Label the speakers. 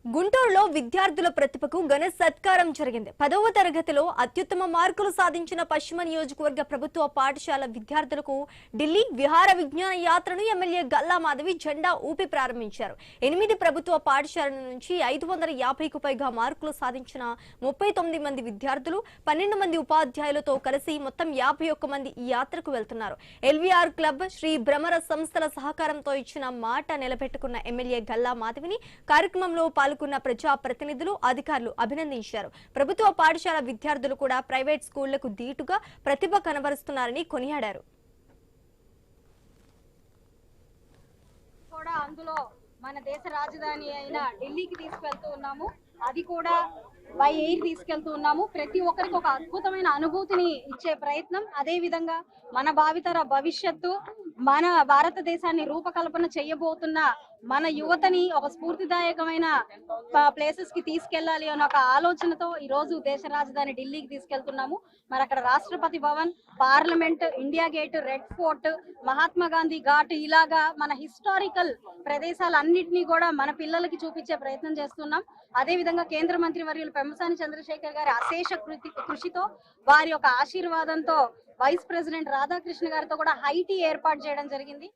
Speaker 1: గుంటూరులో విద్యార్థుల ప్రతిభకు ఘన సత్కారం జరిగింది. 10వ తరగతిలో అత్యుత్తమ మార్కులు సాధించిన పశ్చిమ నియోజకవర్గ ప్రభుత్వ పాఠశాల విద్యార్థులకు ఢిల్లీ విహార విజ్ఞాన యాత్రను ఎమ్మెల్యే గల్లా మాధవి జెండా ఊపి ప్రారంభించారు. 8 ప్రభుత్వ పాఠశాలల నుంచి 550కు పైగా మార్కులు సాధించిన 39 మంది విద్యార్థులు, 12 మంది ఉపాధ్యాయులతో కలిసి మొత్తం 51 మంది ఈ యాత్రకు వెళ్తున్నారు. ఎల్వీఆర్ క్లబ్, శ్రీ భ్రమర సంస్థల సహకారంతో ఇచ్చిన మాట నిలబెట్టుకున్న ఎమ్మెల్యే గల్లా మాధవిని కార్యక్రమంలో పాల్గొన్న ప్రజా ప్రతినిధులు, అధికారులు అభినందించారు. ప్రభుత్వ పాఠశాల విద్యార్థులు కూడా ప్రైవేట్ స్కూళ్లకు దీటుగా ప్రతిభ కనబరుస్తున్నారని కొనియాడారు.
Speaker 2: అందులో మన దేశ రాజధాని అయిన ఢిల్లీకి తీసుకెళ్తూ ఉన్నాము. అది కూడా బై ఎయిర్ తీసుకెళ్తూ ఉన్నాము. ప్రతి ఒక్కరికి ఒక అద్భుతమైన అనుభూతిని ఇచ్చే ప్రయత్నం, అదే విధంగా మన భావితర భవిష్యత్తు, మన భారతదేశాన్ని రూపకల్పన చేయబోతున్న మన యువతని ఒక స్ఫూర్తిదాయకమైన ప్లేసెస్ కి తీసుకెళ్లాలి అన్న ఒక ఆలోచనతో ఈ రోజు దేశ రాజధాని ఢిల్లీకి తీసుకెళ్తున్నాము. మరి అక్కడ Rashtrapati Bhavan, parliament, India gate, red fort, Mahatma Gandhi ghat, ఇలాగా మన హిస్టారికల్ ప్రదేశాలన్నింటినీ కూడా మన పిల్లలకి చూపించే ప్రయత్నం చేస్తున్నాం. అదే విధంగా కేంద్ర మంత్రి వర్యులు పెమ్మసాని చంద్రశేఖర్ గారి అశేష కృషితో, వారి యొక్క ఆశీర్వాదంతో వైస్ ప్రెసిడెంట్ రాధాకృష్ణ గారితో కూడా హైటీ ఏర్పాటు చేయడం జరిగింది.